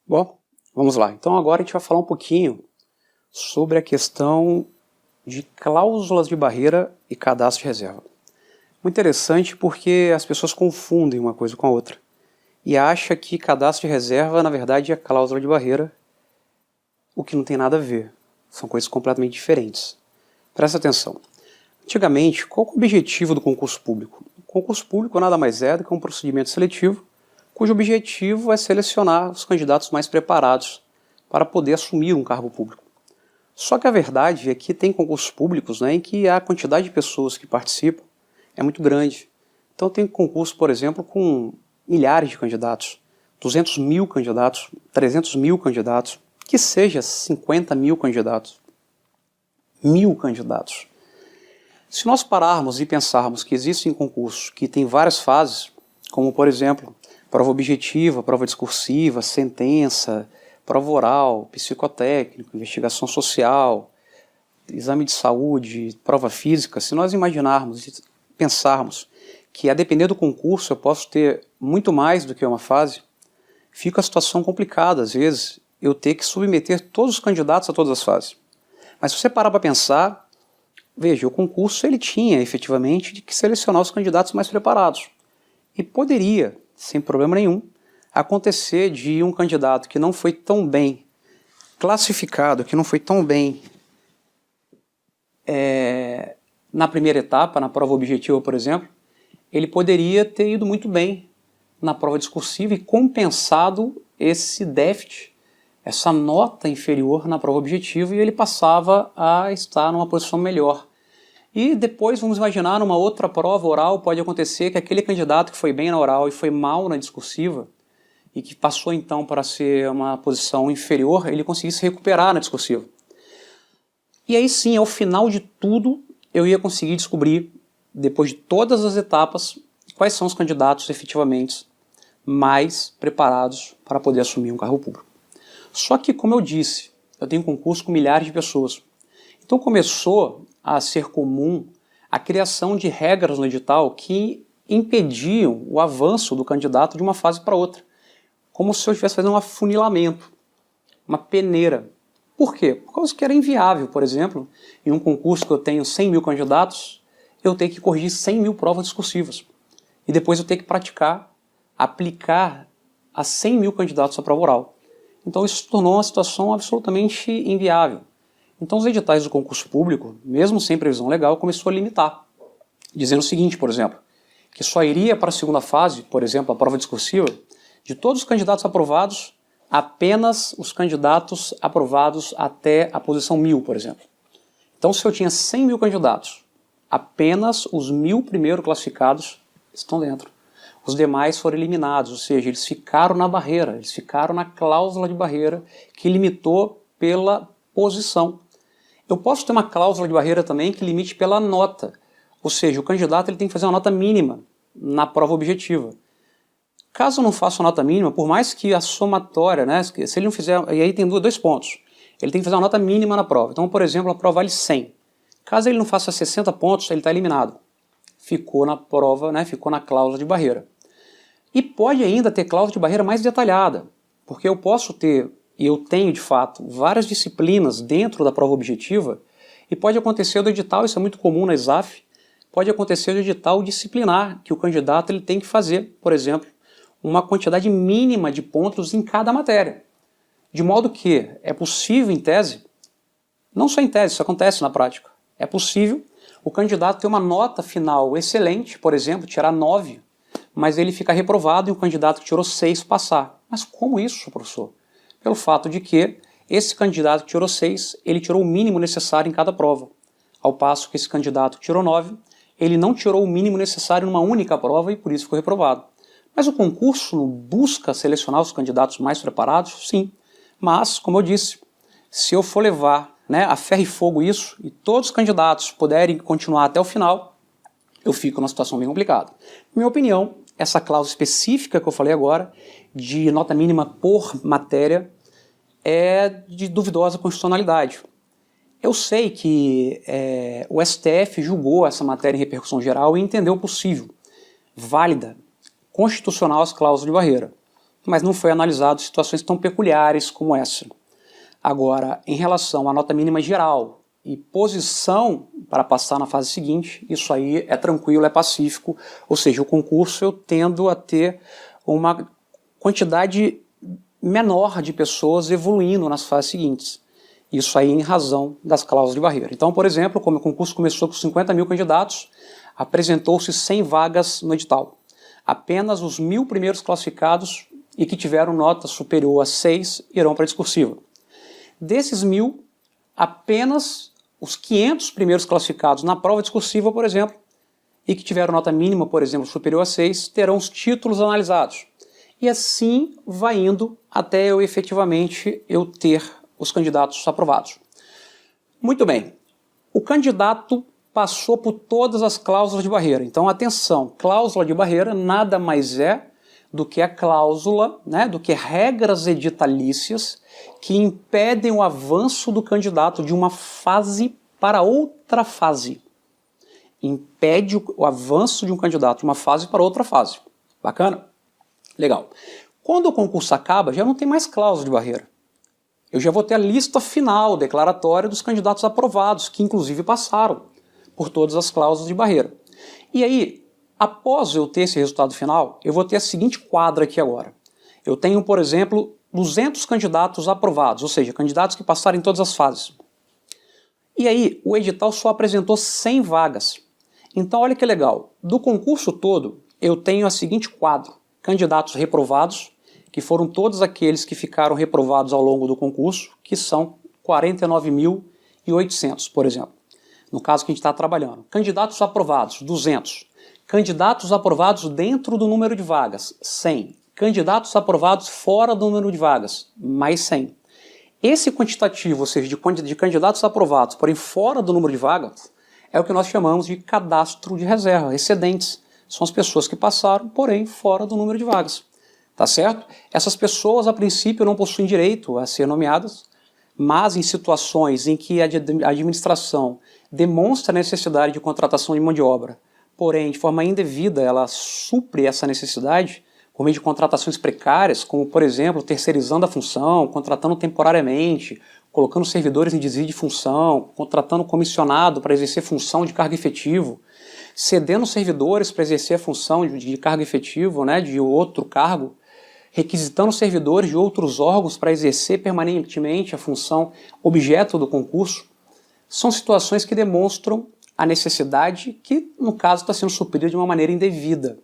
Bom, vamos lá. Então agora a gente vai falar um pouquinho sobre a questão de cláusulas de barreira e cadastro de reserva. Muito interessante porque as pessoas confundem uma coisa com a outra e acham que cadastro de reserva na verdade é cláusula de barreira, o que não tem nada a ver. São coisas completamente diferentes. Presta atenção. Antigamente, qual é o objetivo do concurso público? O concurso público nada mais é do que um procedimento seletivo cujo objetivo é selecionar os candidatos mais preparados para poder assumir um cargo público. Só que a verdade é que tem concursos públicos, né, em que a quantidade de pessoas que participam é muito grande. Então tem concurso, por exemplo, com milhares de candidatos, 200 mil candidatos, 300 mil candidatos, que seja 50 mil candidatos, 1000 candidatos. Se nós pararmos e pensarmos que existem concursos que têm várias fases, como por exemplo, prova objetiva, prova discursiva, sentença, prova oral, psicotécnico, investigação social, exame de saúde, prova física, se nós imaginarmos e pensarmos que a depender do concurso eu posso ter muito mais do que uma fase, fica a situação complicada, às vezes, eu ter que submeter todos os candidatos a todas as fases. Mas se você parar para pensar, veja, o concurso ele tinha efetivamente de que selecionar os candidatos mais preparados. E poderia, sem problema nenhum, acontecer de um candidato que não foi tão bem classificado, que não foi tão bem na primeira etapa, na prova objetiva, por exemplo, ele poderia ter ido muito bem na prova discursiva e compensado esse déficit, essa nota inferior na prova objetiva, e ele passava a estar numa posição melhor. E depois, vamos imaginar, numa outra prova oral, pode acontecer que aquele candidato que foi bem na oral e foi mal na discursiva, e que passou então para ser uma posição inferior, ele conseguisse recuperar na discursiva. E aí sim, ao final de tudo, eu ia conseguir descobrir, depois de todas as etapas, quais são os candidatos efetivamente mais preparados para poder assumir um cargo público. Só que, como eu disse, eu tenho um concurso com milhares de pessoas. Então começou a ser comum a criação de regras no edital que impediam o avanço do candidato de uma fase para outra. Como se eu estivesse fazendo um afunilamento, uma peneira. Por quê? Por causa que era inviável, por exemplo, em um concurso que eu tenho 100 mil candidatos, eu tenho que corrigir 100 mil provas discursivas. E depois eu tenho que praticar, aplicar a 100 mil candidatos à prova oral. Então isso se tornou uma situação absolutamente inviável. Então os editais do concurso público, mesmo sem previsão legal, começou a limitar, dizendo o seguinte, por exemplo, que só iria para a segunda fase, por exemplo, a prova discursiva, de todos os candidatos aprovados, apenas os candidatos aprovados até a posição 1000, por exemplo. Então se eu tinha 100 mil candidatos, apenas os 1000 primeiros classificados estão dentro. Os demais foram eliminados, ou seja, eles ficaram na barreira, eles ficaram na cláusula de barreira que limitou pela posição. Eu posso ter uma cláusula de barreira também que limite pela nota, ou seja, o candidato ele tem que fazer uma nota mínima na prova objetiva. Caso eu não faça uma nota mínima, por mais que a somatória, né, se ele não fizer, e aí tem dois pontos, ele tem que fazer uma nota mínima na prova. Então, por exemplo, a prova vale 100. Caso ele não faça 60 pontos, ele está eliminado. Ficou na prova, né, ficou na cláusula de barreira. E pode ainda ter cláusula de barreira mais detalhada, porque eu posso ter, e eu tenho de fato, várias disciplinas dentro da prova objetiva, e pode acontecer do edital, isso é muito comum na ESAF, pode acontecer do edital disciplinar, que o candidato ele tem que fazer, por exemplo, uma quantidade mínima de pontos em cada matéria. De modo que é possível, em tese, não só em tese, isso acontece na prática, é possível o candidato ter uma nota final excelente, por exemplo, tirar 9, mas ele fica reprovado e o candidato que tirou 6 passar. Mas como isso, professor? Pelo fato de que esse candidato que tirou 6, ele tirou o mínimo necessário em cada prova. Ao passo que esse candidato que tirou 9, ele não tirou o mínimo necessário numa única prova e por isso ficou reprovado. Mas o concurso busca selecionar os candidatos mais preparados? Sim. Mas, como eu disse, se eu for levar, né, a ferro e fogo isso, e todos os candidatos puderem continuar até o final, eu fico numa situação bem complicada. Minha opinião, essa cláusula específica que eu falei agora, de nota mínima por matéria, é de duvidosa constitucionalidade. Eu sei que o STF julgou essa matéria em repercussão geral e entendeu possível, válida, constitucional as cláusulas de barreira. mas não foi analisado situações tão peculiares como essa. Agora, em relação à nota mínima geral e posição para passar na fase seguinte, isso aí é tranquilo, é pacífico, ou seja, o concurso eu tendo a ter uma quantidade menor de pessoas evoluindo nas fases seguintes. Isso aí em razão das cláusulas de barreira. Então, por exemplo, como o concurso começou com 50 mil candidatos, apresentou-se 100 vagas no edital. Apenas os 1.000 primeiros classificados e que tiveram nota superior a 6 irão para a discursiva. Desses 1.000, apenas os 500 primeiros classificados na prova discursiva, por exemplo, e que tiveram nota mínima, por exemplo, superior a 6, terão os títulos analisados. E assim vai indo até eu efetivamente ter os candidatos aprovados. Muito bem, o candidato passou por todas as cláusulas de barreira. Então, atenção, cláusula de barreira nada mais é do que a cláusula, do que regras editalícias que impedem o avanço do candidato de uma fase para outra fase. Impede o avanço de um candidato de uma fase para outra fase. Bacana? Legal. Quando o concurso acaba, já não tem mais cláusula de barreira. Eu já vou ter a lista final declaratória dos candidatos aprovados, que inclusive passaram por todas as cláusulas de barreira. E aí, após eu ter esse resultado final, eu vou ter a seguinte quadra aqui agora. Eu tenho, por exemplo, 200 candidatos aprovados, ou seja, candidatos que passaram em todas as fases. E aí, o edital só apresentou 100 vagas. Então, olha que legal. Do concurso todo, eu tenho a seguinte quadra. Candidatos reprovados, que foram todos aqueles que ficaram reprovados ao longo do concurso, que são 49.800, por exemplo. No caso que a gente está trabalhando. Candidatos aprovados, 200. Candidatos aprovados dentro do número de vagas, 100. Candidatos aprovados fora do número de vagas, mais 100. Esse quantitativo, ou seja, de candidatos aprovados, porém fora do número de vagas, é o que nós chamamos de cadastro de reserva, excedentes. São as pessoas que passaram, porém fora do número de vagas. Tá certo? Essas pessoas, a princípio, não possuem direito a ser nomeadas, mas em situações em que a administração demonstra a necessidade de contratação de mão de obra, porém, de forma indevida, ela supre essa necessidade por meio de contratações precárias, como, por exemplo, terceirizando a função, contratando temporariamente, colocando servidores em desvio de função, contratando comissionado para exercer função de cargo efetivo, cedendo servidores para exercer a função de cargo efetivo, de outro cargo, requisitando servidores de outros órgãos para exercer permanentemente a função objeto do concurso, são situações que demonstram a necessidade que, no caso, está sendo suprida de uma maneira indevida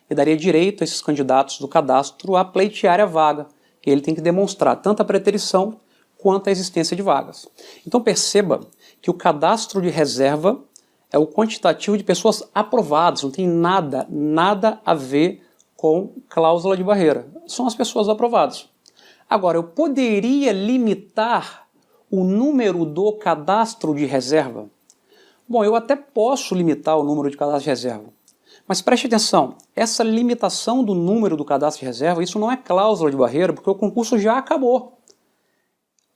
e daria direito a esses candidatos do cadastro a pleitear a vaga. Ele tem que demonstrar tanto a preterição quanto a existência de vagas. Então perceba que o cadastro de reserva é o quantitativo de pessoas aprovadas, não tem nada a ver com cláusula de barreira. São as pessoas aprovadas. Agora, eu poderia limitar o número do cadastro de reserva? Bom, eu até posso limitar o número de cadastro de reserva. Mas preste atenção, essa limitação do número do cadastro de reserva, isso não é cláusula de barreira, porque o concurso já acabou.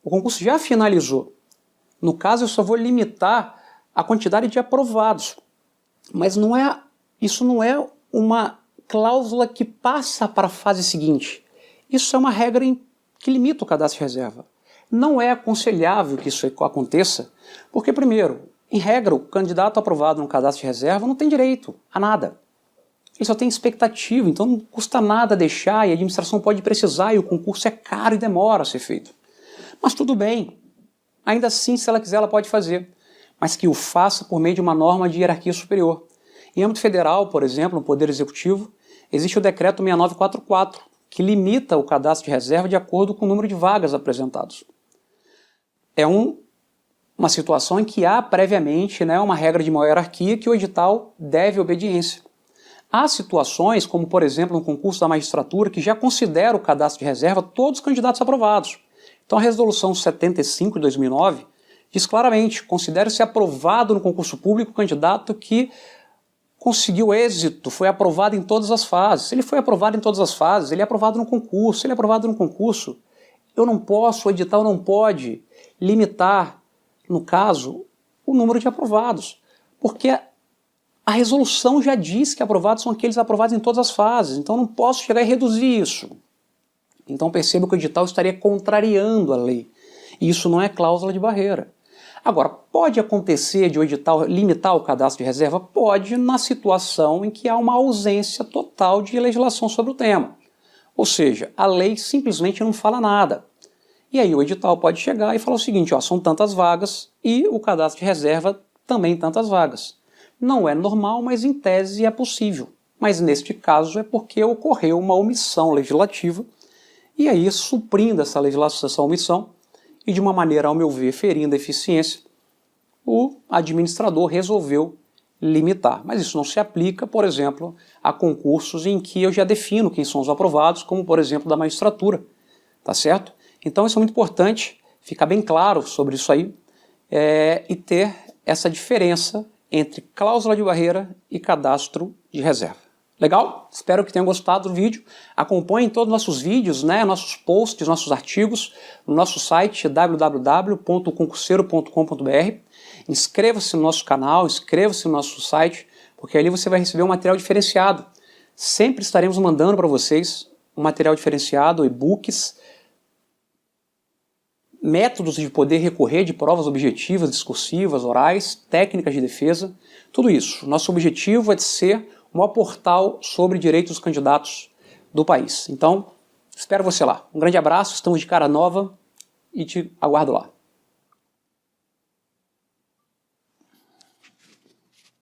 O concurso já finalizou. No caso, eu só vou limitar a quantidade de aprovados. Mas isso não é uma cláusula que passa para a fase seguinte. Isso é uma regra que limita o cadastro de reserva. Não é aconselhável que isso aconteça, porque, primeiro, em regra, o candidato aprovado no cadastro de reserva não tem direito a nada. Ele só tem expectativa, então não custa nada deixar e a administração pode precisar e o concurso é caro e demora a ser feito. Mas tudo bem. Ainda assim, se ela quiser, ela pode fazer. Mas que o faça por meio de uma norma de hierarquia superior. Em âmbito federal, por exemplo, no Poder Executivo, existe o Decreto 6944, que limita o cadastro de reserva de acordo com o número de vagas apresentados. É uma situação em que há previamente uma regra de maior hierarquia que o edital deve obediência. Há situações, como por exemplo no concurso da magistratura, que já considera o cadastro de reserva todos os candidatos aprovados. Então a resolução 75 de 2009 diz claramente, considera-se aprovado no concurso público o candidato que conseguiu êxito, foi aprovado em todas as fases. Se ele foi aprovado em todas as fases, ele é aprovado no concurso. Se ele é aprovado no concurso, eu não posso, o edital não pode limitar, no caso, o número de aprovados. Porque a resolução já diz que aprovados são aqueles aprovados em todas as fases, então eu não posso chegar e reduzir isso. Então perceba que o edital estaria contrariando a lei. E isso não é cláusula de barreira. Agora, pode acontecer de o edital limitar o cadastro de reserva? Pode, na situação em que há uma ausência total de legislação sobre o tema. Ou seja, a lei simplesmente não fala nada. E aí o edital pode chegar e falar o seguinte, ó, são tantas vagas e o cadastro de reserva também tantas vagas. Não é normal, mas em tese é possível. Mas neste caso é porque ocorreu uma omissão legislativa e aí, suprindo essa legislação, essa omissão, e de uma maneira, ao meu ver, ferindo a eficiência, o administrador resolveu limitar. Mas isso não se aplica, por exemplo, a concursos em que eu já defino quem são os aprovados, como, por exemplo, da magistratura. Tá certo? Então isso é muito importante, ficar bem claro sobre isso aí, e ter essa diferença entre cláusula de barreira e cadastro de reserva. Legal? Espero que tenham gostado do vídeo. Acompanhem todos os nossos vídeos, nossos posts, nossos artigos no nosso site www.concurseiro.com.br. Inscreva-se no nosso canal, inscreva-se no nosso site, porque ali você vai receber um material diferenciado. Sempre estaremos mandando para vocês um material diferenciado, e-books, métodos de poder recorrer de provas objetivas, discursivas, orais, técnicas de defesa, tudo isso. Nosso objetivo é de ser o maior portal sobre direitos dos candidatos do país. Então, espero você lá. Um grande abraço, estamos de cara nova e te aguardo lá.